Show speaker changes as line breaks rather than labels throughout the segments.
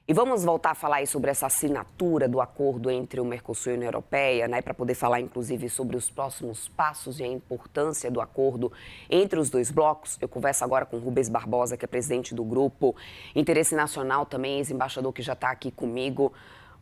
E vamos voltar a falar aí sobre essa assinatura do acordo entre o Mercosul e a União Europeia, né, para poder falar, inclusive, sobre os próximos passos e a importância do acordo entre os dois blocos. Eu converso agora com Rubens Barbosa, que é presidente do Grupo Interesse Nacional, também ex-embaixador que já está aqui comigo.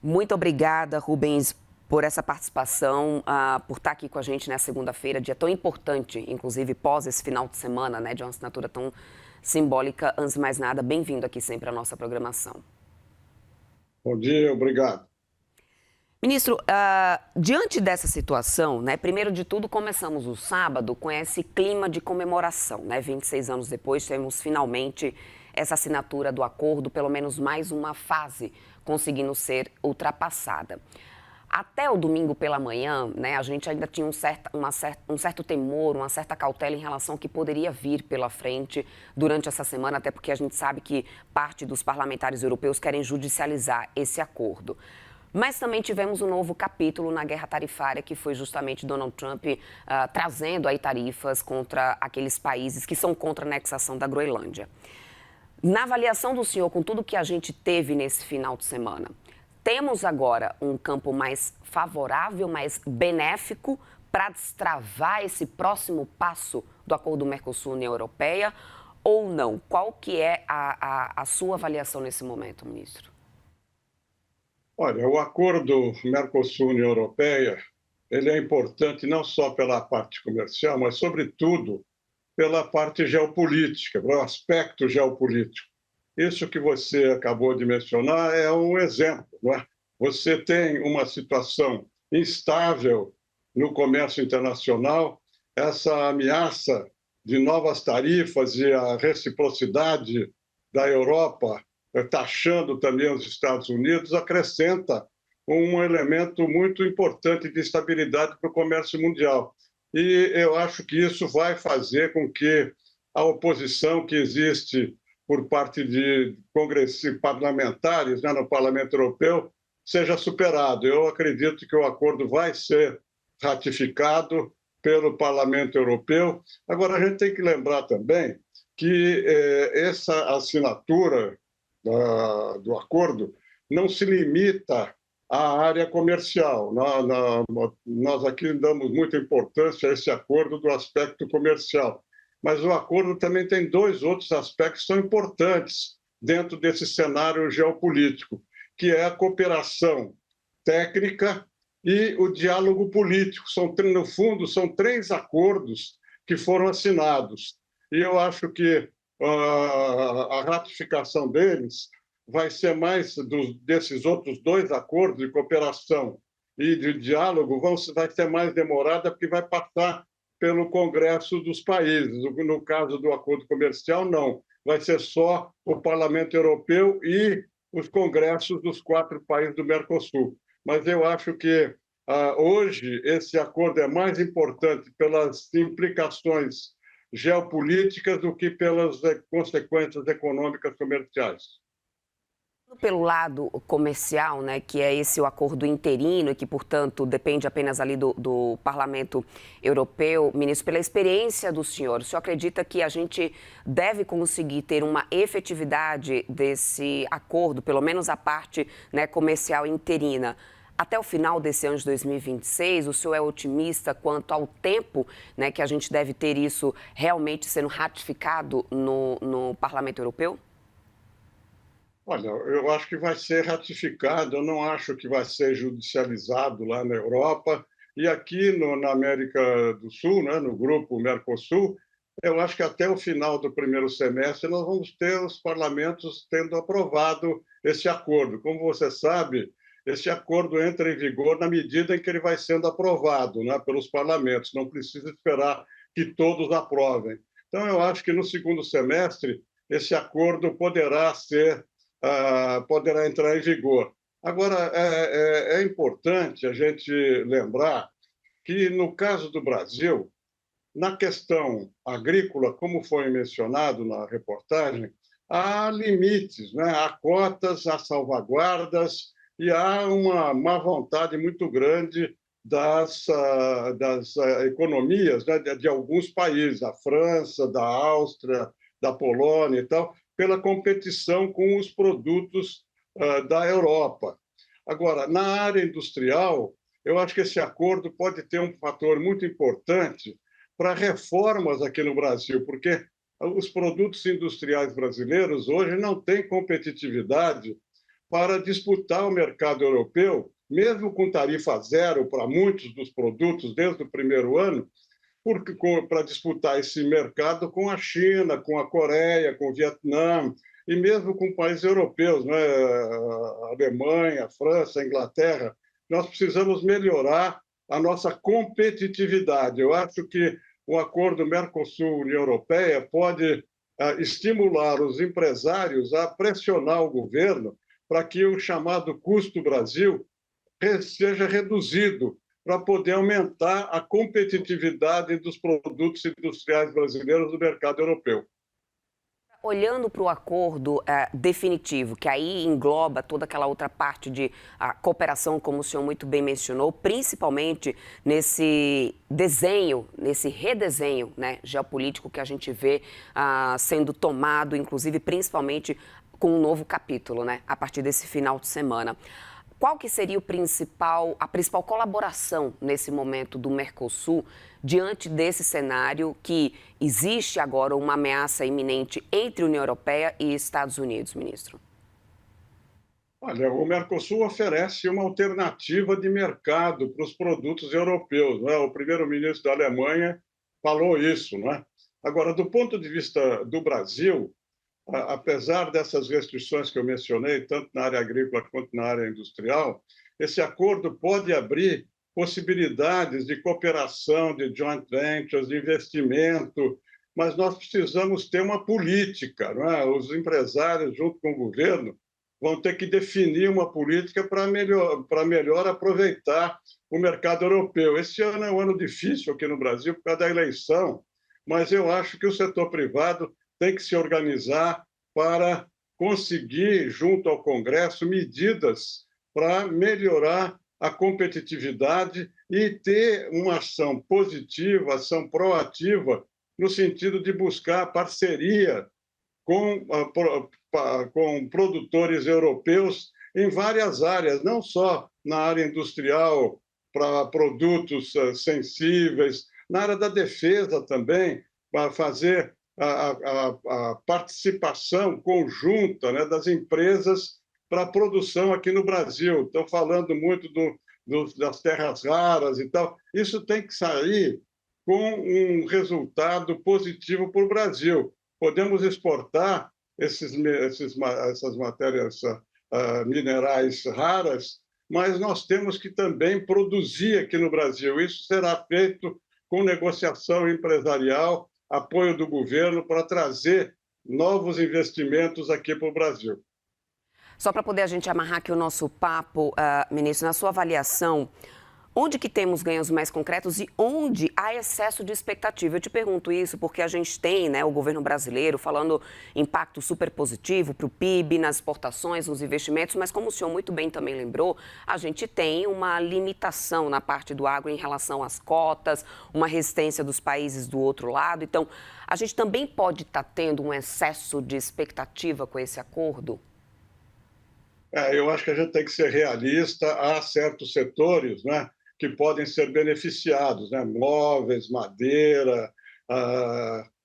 Muito obrigada, Rubens, por essa participação, por estar aqui com a gente nessa segunda-feira, dia tão importante, inclusive pós esse final de semana, né, de uma assinatura tão simbólica. Antes de mais nada, bem-vindo aqui sempre à nossa programação.
Bom dia, obrigado.
Ministro, diante dessa situação, né, primeiro de tudo, começamos o sábado com esse clima de comemoração, né? 26 anos depois, temos finalmente essa assinatura do acordo, pelo menos mais uma fase conseguindo ser ultrapassada. Até o domingo pela manhã, né, a gente ainda tinha um certo temor, uma certa cautela em relação ao que poderia vir pela frente durante essa semana, até porque a gente sabe que parte dos parlamentares europeus querem judicializar esse acordo. Mas também tivemos um novo capítulo na guerra tarifária, que foi justamente Donald Trump trazendo aí tarifas contra aqueles países que são contra a anexação da Groenlândia. Na avaliação do senhor, com tudo que a gente teve nesse final de semana, temos agora um campo mais favorável, mais benéfico para destravar esse próximo passo do acordo Mercosul-União Europeia ou não? Qual que é a sua avaliação nesse momento, ministro?
Olha, o acordo Mercosul-União Europeia, ele é importante não só pela parte comercial, mas, sobretudo, pela parte geopolítica, pelo aspecto geopolítico. Isso que você acabou de mencionar é um exemplo, não é? Você tem uma situação instável no comércio internacional, essa ameaça de novas tarifas e a reciprocidade da Europa taxando também os Estados Unidos acrescenta um elemento muito importante de estabilidade para o comércio mundial. E eu acho que isso vai fazer com que a oposição que existe por parte de congressistas parlamentares, né, no Parlamento Europeu seja superado. Eu acredito que o acordo vai ser ratificado pelo Parlamento Europeu. Agora, a gente tem que lembrar também que essa assinatura do acordo não se limita à área comercial. Nós aqui damos muita importância a esse acordo do aspecto comercial. Mas o acordo também tem dois outros aspectos que são importantes dentro desse cenário geopolítico, que é a cooperação técnica e o diálogo político. No fundo, são três acordos que foram assinados. E eu acho que a ratificação deles vai ser mais desses outros dois acordos de cooperação e de diálogo, vai ser mais demorada, porque vai passar pelo Congresso dos países. No caso do acordo comercial, não. Vai ser só o Parlamento Europeu e os congressos dos 4 países do Mercosul. Mas eu acho que hoje esse acordo é mais importante pelas implicações geopolíticas do que pelas consequências econômicas comerciais.
Pelo lado comercial, né, que é esse o acordo interino e que, portanto, depende apenas ali do Parlamento Europeu, ministro, pela experiência do senhor, o senhor acredita que a gente deve conseguir ter uma efetividade desse acordo, pelo menos a parte, né, comercial interina, até o final desse ano de 2026? O senhor é otimista quanto ao tempo, né, que a gente deve ter isso realmente sendo ratificado no Parlamento Europeu?
Olha, eu acho que vai ser ratificado, eu não acho que vai ser judicializado lá na Europa. E aqui na América do Sul, né, no grupo Mercosul, eu acho que até o final do primeiro semestre nós vamos ter os parlamentos tendo aprovado esse acordo. Como você sabe, esse acordo entra em vigor na medida em que ele vai sendo aprovado, né, pelos parlamentos, não precisa esperar que todos aprovem. Então, eu acho que no segundo semestre esse acordo poderá entrar em vigor. Agora, é importante a gente lembrar que, no caso do Brasil, na questão agrícola, como foi mencionado na reportagem, há limites, né? Há cotas, há salvaguardas e há uma má vontade muito grande das economias, né, de alguns países, da França, da Áustria, da Polônia e tal, pela competição com os produtos da Europa. Agora, na área industrial, eu acho que esse acordo pode ter um fator muito importante para reformas aqui no Brasil, porque os produtos industriais brasileiros hoje não têm competitividade para disputar o mercado europeu, mesmo com tarifa zero para muitos dos produtos desde o primeiro ano, porque para disputar esse mercado com a China, com a Coreia, com o Vietnã e mesmo com países europeus, né? A Alemanha, a França, a Inglaterra, nós precisamos melhorar a nossa competitividade. Eu acho que o acordo Mercosul-União Europeia pode estimular os empresários a pressionar o governo para que o chamado custo Brasil seja reduzido para poder aumentar a competitividade dos produtos industriais brasileiros no mercado europeu.
Olhando para o acordo definitivo, que aí engloba toda aquela outra parte de cooperação, como o senhor muito bem mencionou, principalmente nesse desenho, nesse redesenho, né, geopolítico que a gente vê sendo tomado, inclusive principalmente com um novo capítulo, né, a partir desse final de semana. Qual que seria a principal colaboração nesse momento do Mercosul diante desse cenário que existe agora uma ameaça iminente entre União Europeia e Estados Unidos, ministro?
Olha, o Mercosul oferece uma alternativa de mercado para os produtos europeus, não é? O primeiro-ministro da Alemanha falou isso, não é? Agora, do ponto de vista do Brasil, apesar dessas restrições que eu mencionei, tanto na área agrícola quanto na área industrial, esse acordo pode abrir possibilidades de cooperação, de joint ventures, de investimento, mas nós precisamos ter uma política, não é? Os empresários, junto com o governo, vão ter que definir uma política para melhor aproveitar o mercado europeu. Esse ano é um ano difícil aqui no Brasil por causa da eleição, mas eu acho que o setor privado tem que se organizar para conseguir, junto ao Congresso, medidas para melhorar a competitividade e ter uma ação positiva, ação proativa, no sentido de buscar parceria com produtores europeus em várias áreas, não só na área industrial, para produtos sensíveis, na área da defesa também, para fazer a participação conjunta, né, das empresas para a produção aqui no Brasil. Estão falando muito das terras raras e tal. Isso tem que sair com um resultado positivo para o Brasil. Podemos exportar essas matérias minerais raras, mas nós temos que também produzir aqui no Brasil. Isso será feito com negociação empresarial, apoio do governo para trazer novos investimentos aqui para o Brasil.
Só para poder a gente amarrar aqui o nosso papo, ministro, na sua avaliação, onde que temos ganhos mais concretos e onde há excesso de expectativa? Eu te pergunto isso porque a gente tem, né, o governo brasileiro falando impacto super positivo para o PIB, nas exportações, nos investimentos, mas como o senhor muito bem também lembrou, a gente tem uma limitação na parte do agro em relação às cotas, uma resistência dos países do outro lado. Então, a gente também pode estar tendo um excesso de expectativa com esse acordo?
Eu acho que a gente tem que ser realista. Há certos setores, né, que podem ser beneficiados, né? Móveis, madeira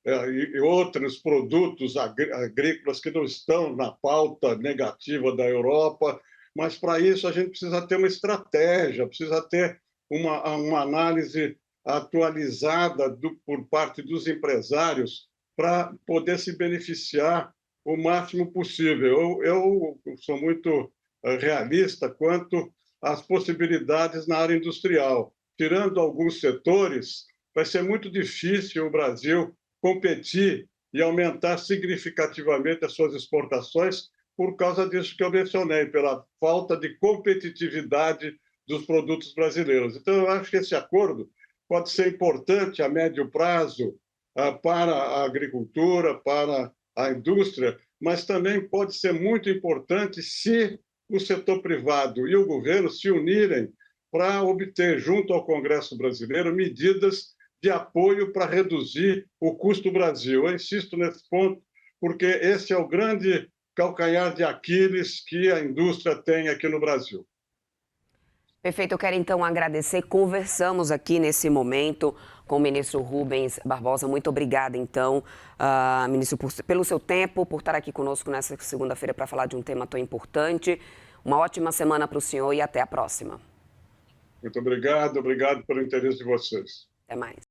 e outros produtos agrícolas que não estão na pauta negativa da Europa, mas para isso a gente precisa ter uma estratégia, precisa ter uma análise atualizada por parte dos empresários para poder se beneficiar o máximo possível. Eu sou muito realista quanto as possibilidades na área industrial. Tirando alguns setores, vai ser muito difícil o Brasil competir e aumentar significativamente as suas exportações por causa disso que eu mencionei, pela falta de competitividade dos produtos brasileiros. Então, eu acho que esse acordo pode ser importante a médio prazo para a agricultura, para a indústria, mas também pode ser muito importante se o setor privado e o governo se unirem para obter, junto ao Congresso brasileiro, medidas de apoio para reduzir o custo Brasil. Eu insisto nesse ponto, porque esse é o grande calcanhar de Aquiles que a indústria tem aqui no Brasil.
Perfeito, eu quero então agradecer. Conversamos aqui nesse momento com o ministro Rubens Barbosa. Muito obrigada, então, ministro, pelo seu tempo, por estar aqui conosco nessa segunda-feira para falar de um tema tão importante. Uma ótima semana para o senhor e até a próxima.
Muito obrigado, obrigado pelo interesse de vocês.
Até mais.